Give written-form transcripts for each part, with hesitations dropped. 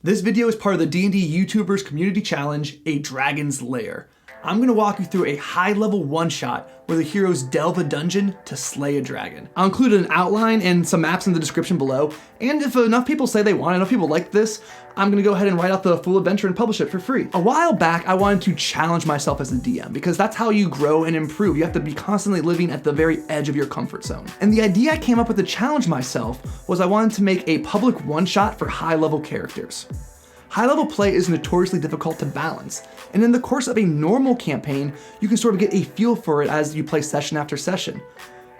This video is part of the D&D YouTubers community challenge, A Dragon's Lair. I'm going to walk you through a high-level one-shot where the heroes delve a dungeon to slay a dragon. I'll include an outline and some maps in the description below, and if enough people say they want it, enough people like this, I'm going to go ahead and write out the full adventure and publish it for free. A while back, I wanted to challenge myself as a DM, because that's how you grow and improve. You have to be constantly living at the very edge of your comfort zone. And the idea I came up with to challenge myself was I wanted to make a public one-shot for high-level characters. High-level play is notoriously difficult to balance, and in the course of a normal campaign, you can sort of get a feel for it as you play session after session.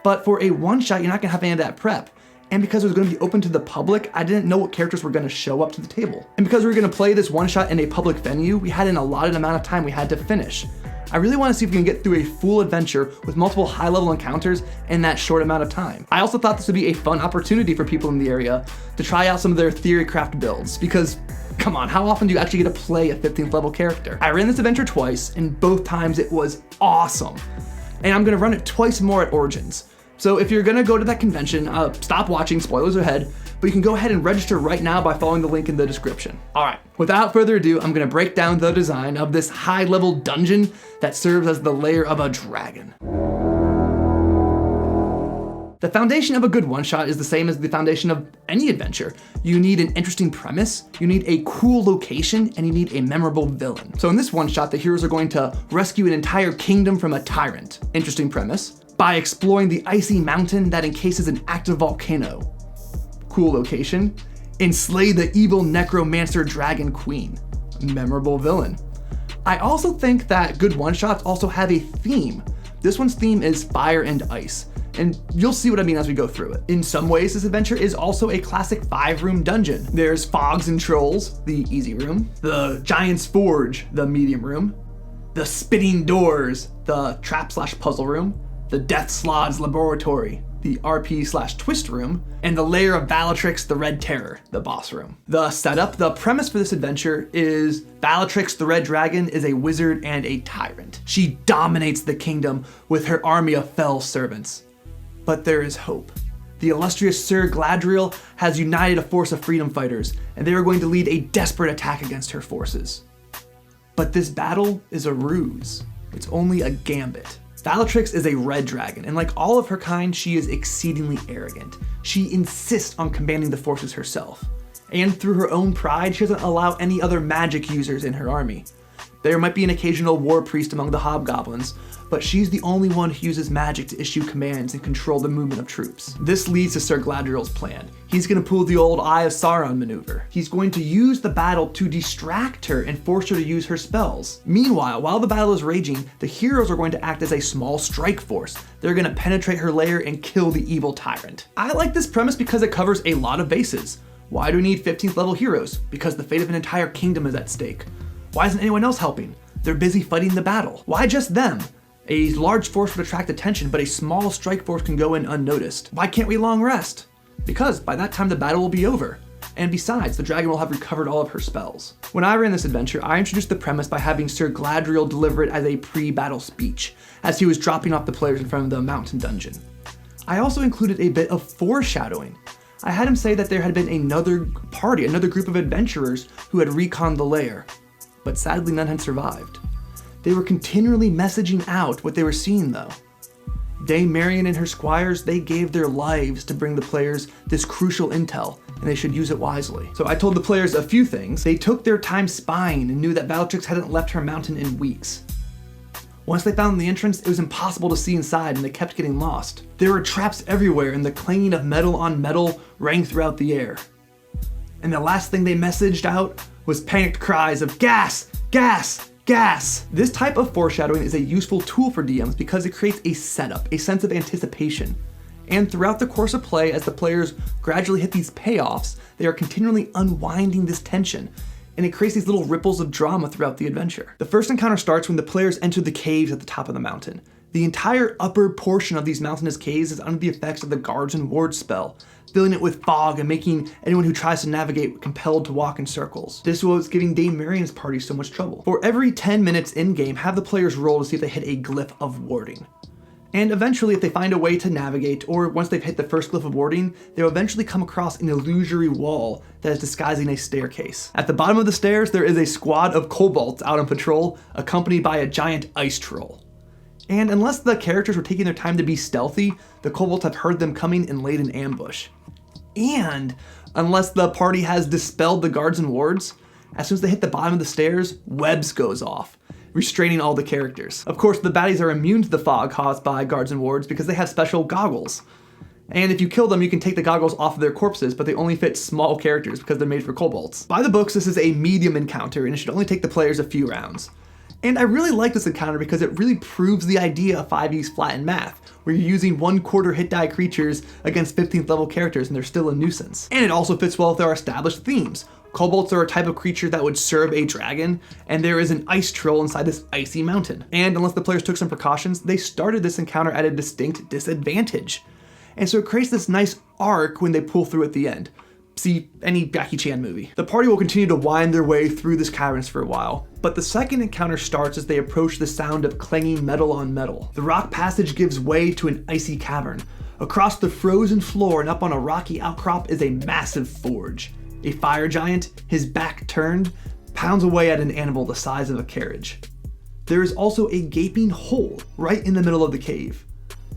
But for a one-shot, you're not gonna have any of that prep. And because it was gonna be open to the public, I didn't know what characters were gonna show up to the table. And because we were gonna play this one-shot in a public venue, we had an allotted amount of time we had to finish. I really wanna see if we can get through a full adventure with multiple high-level encounters in that short amount of time. I also thought this would be a fun opportunity for people in the area to try out some of their theorycraft builds, because come on, how often do you actually get to play a 15th level character? I ran this adventure twice, and both times it was awesome. And I'm gonna run it twice more at Origins. So if you're gonna go to that convention, stop watching, spoilers ahead, but you can go ahead and register right now by following the link in the description. All right, without further ado, I'm gonna break down the design of this high-level dungeon that serves as the lair of a dragon. The foundation of a good one-shot is the same as the foundation of any adventure. You need an interesting premise, you need a cool location, and you need a memorable villain. So in this one-shot, the heroes are going to rescue an entire kingdom from a tyrant. Interesting premise. By exploring the icy mountain that encases an active volcano. Cool location. And slay the evil necromancer dragon queen. Memorable villain. I also think that good one-shots also have a theme. This one's theme is fire and ice. And you'll see what I mean as we go through it. In some ways, this adventure is also a classic 5-room dungeon. There's Fogs and Trolls, the easy room, the Giant's Forge, the medium room, the Spitting Doors, the trap/puzzle room, the Death Slod's Laboratory, the RP/twist room, and the Lair of Bellatrix the Red Terror, the boss room. The setup, the premise for this adventure is Bellatrix the Red Dragon is a wizard and a tyrant. She dominates the kingdom with her army of fell servants. But there is hope. The illustrious Sir Galadriel has united a force of freedom fighters, and they are going to lead a desperate attack against her forces. But this battle is a ruse. It's only a gambit. Bellatrix is a red dragon, and like all of her kind, she is exceedingly arrogant. She insists on commanding the forces herself. And through her own pride, she doesn't allow any other magic users in her army. There might be an occasional war priest among the hobgoblins, but she's the only one who uses magic to issue commands and control the movement of troops. This leads to Sir Galadriel's plan. He's gonna pull the old Eye of Sauron maneuver. He's going to use the battle to distract her and force her to use her spells. Meanwhile, while the battle is raging, the heroes are going to act as a small strike force. They're gonna penetrate her lair and kill the evil tyrant. I like this premise because it covers a lot of bases. Why do we need 15th level heroes? Because the fate of an entire kingdom is at stake. Why isn't anyone else helping? They're busy fighting the battle. Why just them? A large force would attract attention, but a small strike force can go in unnoticed. Why can't we long rest? Because by that time the battle will be over. And besides, the dragon will have recovered all of her spells. When I ran this adventure, I introduced the premise by having Sir Galadriel deliver it as a pre-battle speech, as he was dropping off the players in front of the mountain dungeon. I also included a bit of foreshadowing. I had him say that there had been another party, another group of adventurers who had reconned the lair. But sadly none had survived. They were continually messaging out what they were seeing though. Dame Marion and her squires, they gave their lives to bring the players this crucial intel, and they should use it wisely. So I told the players a few things. They took their time spying and knew that Bellatrix hadn't left her mountain in weeks. Once they found the entrance, it was impossible to see inside and they kept getting lost. There were traps everywhere and the clanging of metal on metal rang throughout the air. And the last thing they messaged out was panicked cries of gas, gas, gas. This type of foreshadowing is a useful tool for DMs because it creates a setup, a sense of anticipation. And throughout the course of play, as the players gradually hit these payoffs, they are continually unwinding this tension, and it creates these little ripples of drama throughout the adventure. The first encounter starts when the players enter the caves at the top of the mountain. The entire upper portion of these mountainous caves is under the effects of the Guards and Wards spell, filling it with fog and making anyone who tries to navigate compelled to walk in circles. This was giving Dame Marion's party so much trouble. For every 10 minutes in-game, have the players roll to see if they hit a glyph of warding. And eventually, if they find a way to navigate, or once they've hit the first glyph of warding, they'll eventually come across an illusory wall that is disguising a staircase. At the bottom of the stairs, there is a squad of kobolds out on patrol, accompanied by a giant ice troll. And unless the characters were taking their time to be stealthy, the kobolds have heard them coming and laid an ambush. And unless the party has dispelled the guards and wards, as soon as they hit the bottom of the stairs, webs goes off, restraining all the characters. Of course, the baddies are immune to the fog caused by guards and wards because they have special goggles. And if you kill them, you can take the goggles off of their corpses, but they only fit small characters because they're made for kobolds. By the books, this is a medium encounter, and it should only take the players a few rounds. And I really like this encounter because it really proves the idea of 5e's flattened math, where you're using 1/4 hit die creatures against 15th level characters and they're still a nuisance. And it also fits well with our established themes. Kobolds are a type of creature that would serve a dragon, and there is an ice troll inside this icy mountain. And unless the players took some precautions, they started this encounter at a distinct disadvantage. And so it creates this nice arc when they pull through at the end. See any Jackie Chan movie. The party will continue to wind their way through this caverns for a while, but the second encounter starts as they approach the sound of clanging metal on metal. The rock passage gives way to an icy cavern. Across the frozen floor and up on a rocky outcrop is a massive forge. A fire giant, his back turned, pounds away at an anvil the size of a carriage. There is also a gaping hole right in the middle of the cave.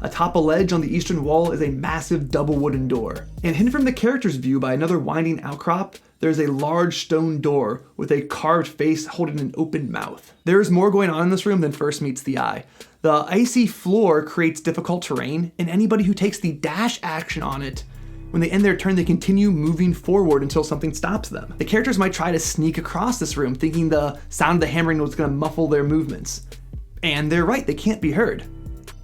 Atop a ledge on the eastern wall is a massive double wooden door. And hidden from the character's view by another winding outcrop, there's a large stone door with a carved face holding an open mouth. There is more going on in this room than first meets the eye. The icy floor creates difficult terrain, and anybody who takes the dash action on it, when they end their turn, they continue moving forward until something stops them. The characters might try to sneak across this room, thinking the sound of the hammering was going to muffle their movements. And they're right, they can't be heard.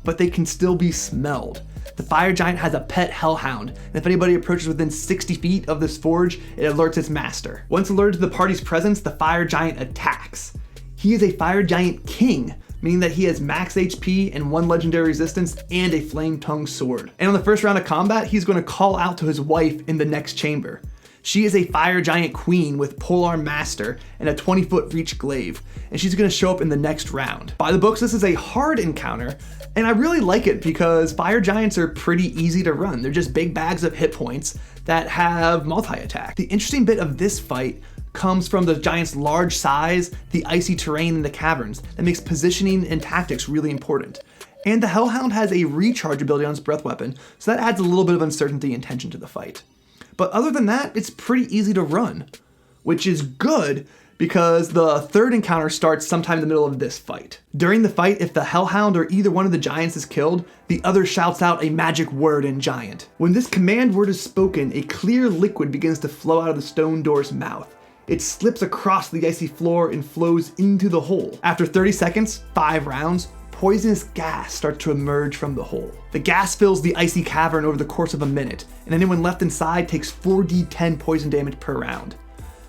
But they can still be smelled. The fire giant has a pet hellhound, and if anybody approaches within 60 feet of this forge, it alerts its master. Once alerted to the party's presence, the fire giant attacks. He is a fire giant king, meaning that he has max HP and 1 legendary resistance and a flame-tongue sword. And on the first round of combat, he's going to call out to his wife in the next chamber. She is a fire giant queen with polearm master and a 20-foot reach glaive, and she's going to show up in the next round. By the books, this is a hard encounter, and I really like it because fire giants are pretty easy to run. They're just big bags of hit points that have multi-attack. The interesting bit of this fight comes from the giant's large size, the icy terrain in the caverns that makes positioning and tactics really important. And the Hellhound has a recharge ability on its breath weapon, so that adds a little bit of uncertainty and tension to the fight. But other than that, it's pretty easy to run, which is good because the third encounter starts sometime in the middle of this fight. During the fight, if the Hellhound or either one of the giants is killed, the other shouts out a magic word in giant. When this command word is spoken, a clear liquid begins to flow out of the stone door's mouth. It slips across the icy floor and flows into the hole. After 30 seconds, 5 rounds, poisonous gas starts to emerge from the hole. The gas fills the icy cavern over the course of a minute, and anyone left inside takes 4d10 poison damage per round.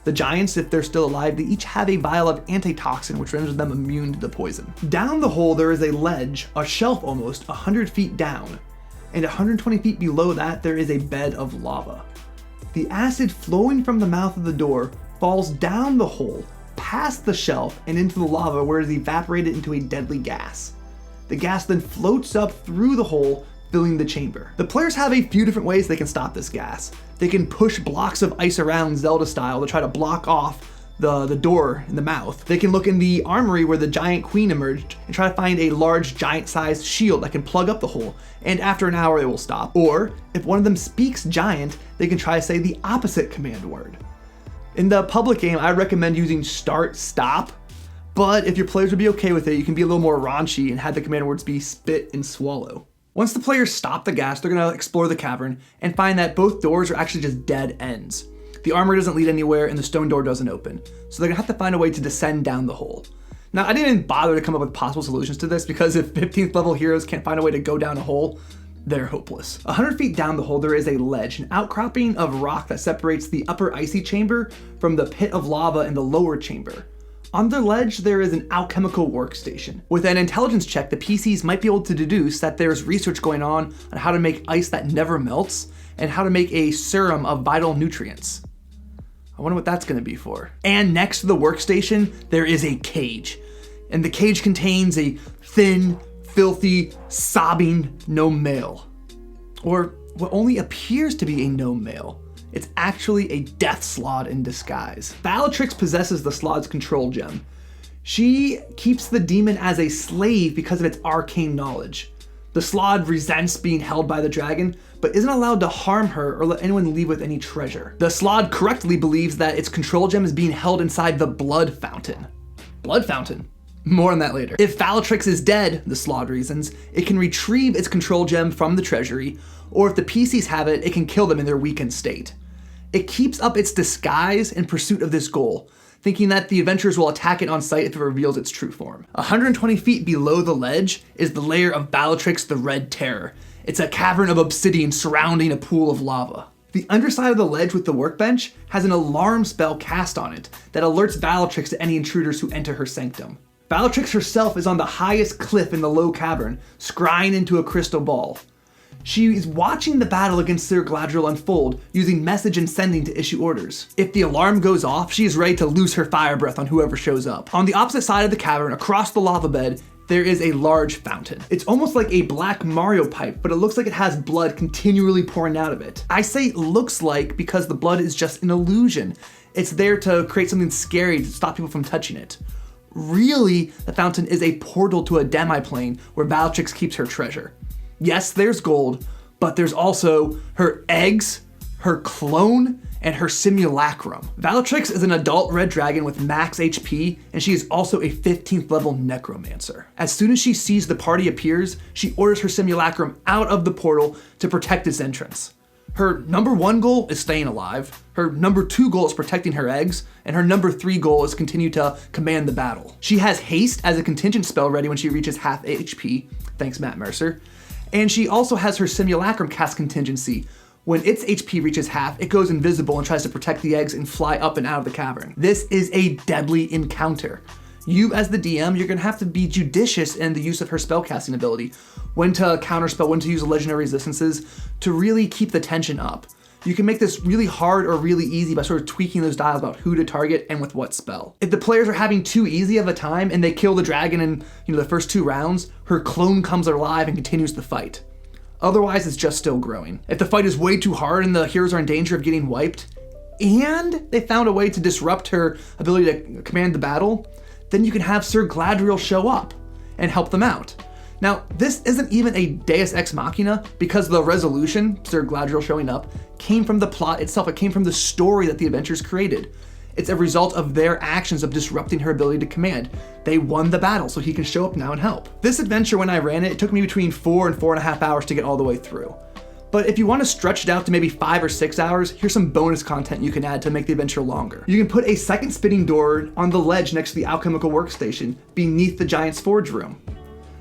The giants, if they're still alive, they each have a vial of antitoxin which renders them immune to the poison. Down the hole there is a ledge, a shelf almost, 100 feet down, and 120 feet below that there is a bed of lava. The acid flowing from the mouth of the door falls down the hole, past the shelf, and into the lava where it is evaporated into a deadly gas. The gas then floats up through the hole, filling the chamber. The players have a few different ways they can stop this gas. They can push blocks of ice around Zelda style to try to block off the door in the mouth. They can look in the armory where the giant queen emerged and try to find a large giant-sized shield that can plug up the hole, and after an hour it will stop. Or, if one of them speaks giant, they can try to say the opposite command word. In the public game, I recommend using start, stop, but if your players would be okay with it, you can be a little more raunchy and have the command words be spit and swallow. Once the players stop the gas, they're going to explore the cavern and find that both doors are actually just dead ends. The armor doesn't lead anywhere and the stone door doesn't open, so they're going to have to find a way to descend down the hole. Now, I didn't even bother to come up with possible solutions to this because if 15th level heroes can't find a way to go down a hole, they're hopeless. 100 feet down the hole, there is a ledge, an outcropping of rock that separates the upper icy chamber from the pit of lava in the lower chamber. On the ledge, there is an alchemical workstation. With an intelligence check, the PCs might be able to deduce that there's research going on how to make ice that never melts and how to make a serum of vital nutrients. I wonder what that's gonna be for. And next to the workstation, there is a cage. And the cage contains a thin, filthy, sobbing gnome male. Or what only appears to be a gnome male. It's actually a death slod in disguise. Bellatrix possesses the slod's control gem. She keeps the demon as a slave because of its arcane knowledge. The slod resents being held by the dragon, but isn't allowed to harm her or let anyone leave with any treasure. The slod correctly believes that its control gem is being held inside the blood fountain. Blood fountain? More on that later. If Bellatrix is dead, the slod reasons, it can retrieve its control gem from the treasury, or if the PCs have it, it can kill them in their weakened state. It keeps up its disguise in pursuit of this goal, thinking that the adventurers will attack it on sight if it reveals its true form. 120 feet below the ledge is the lair of Bellatrix the Red Terror. It's a cavern of obsidian surrounding a pool of lava. The underside of the ledge with the workbench has an alarm spell cast on it that alerts Bellatrix to any intruders who enter her sanctum. Bellatrix herself is on the highest cliff in the low cavern, scrying into a crystal ball. She is watching the battle against Sir Galadriel unfold, using message and sending to issue orders. If the alarm goes off, she is ready to loose her fire breath on whoever shows up. On the opposite side of the cavern, across the lava bed, there is a large fountain. It's almost like a black Mario pipe, but it looks like it has blood continually pouring out of it. I say looks like because the blood is just an illusion. It's there to create something scary to stop people from touching it. Really, the fountain is a portal to a demi-plane where Bellatrix keeps her treasure. Yes, there's gold, but there's also her eggs, her clone, and her simulacrum. Bellatrix is an adult red dragon with max HP, and she is also a 15th level necromancer. As soon as she sees the party appears, she orders her simulacrum out of the portal to protect its entrance. Her number 1 goal is staying alive, her number 2 goal is protecting her eggs, and her number 3 goal is continue to command the battle. She has haste as a contingent spell ready when she reaches half HP, thanks Matt Mercer. And she also has her simulacrum cast contingency. When its HP reaches half, it goes invisible and tries to protect the eggs and fly up and out of the cavern. This is a deadly encounter. You as the DM, you're gonna have to be judicious in the use of her spellcasting ability, when to counterspell, when to use legendary resistances, to really keep the tension up. You can make this really hard or really easy by sort of tweaking those dials about who to target and with what spell. If the players are having too easy of a time and they kill the dragon in the first 2 rounds, her clone comes alive and continues the fight. Otherwise, it's just still growing. If the fight is way too hard and the heroes are in danger of getting wiped, and they found a way to disrupt her ability to command the battle, then you can have Sir Galadriel show up and help them out. Now, this isn't even a Deus Ex Machina because the resolution, Sir Galadriel showing up, came from the plot itself. It came from the story that the adventurers created. It's a result of their actions of disrupting her ability to command. They won the battle, so he can show up now and help. This adventure, when I ran it, it took me between 4 and 4.5 hours to get all the way through. But if you want to stretch it out to maybe 5 or 6 hours, here's some bonus content you can add to make the adventure longer. You can put a second spinning door on the ledge next to the alchemical workstation beneath the giant's forge room.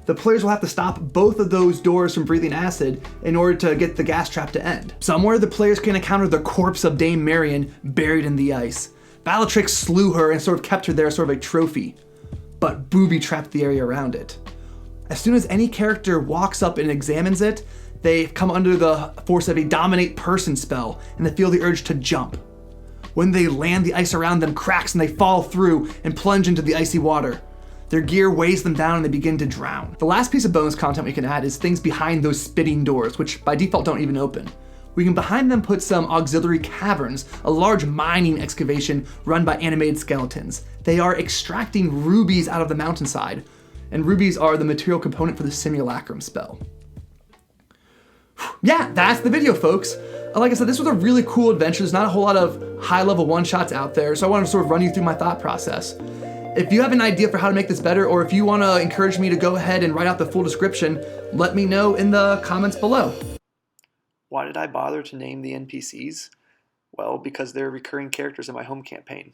The players will have to stop both of those doors from breathing acid in order to get the gas trap to end. Somewhere the players can encounter the corpse of Dame Marion buried in the ice. Bellatrix slew her and sort of kept her there as sort of a trophy, but booby-trapped the area around it. As soon as any character walks up and examines it, they come under the force of a dominate person spell and they feel the urge to jump. When they land, the ice around them cracks and they fall through and plunge into the icy water. Their gear weighs them down and they begin to drown. The last piece of bonus content we can add is things behind those spitting doors, which by default don't even open. We can behind them put some auxiliary caverns, a large mining excavation run by animated skeletons. They are extracting rubies out of the mountainside, and rubies are the material component for the simulacrum spell. Yeah, that's the video, folks. Like I said, this was a really cool adventure. There's not a whole lot of high-level one-shots out there, so I wanted to sort of run you through my thought process. If you have an idea for how to make this better, or if you want to encourage me to go ahead and write out the full description, let me know in the comments below. Why did I bother to name the NPCs? Well, because they're recurring characters in my home campaign.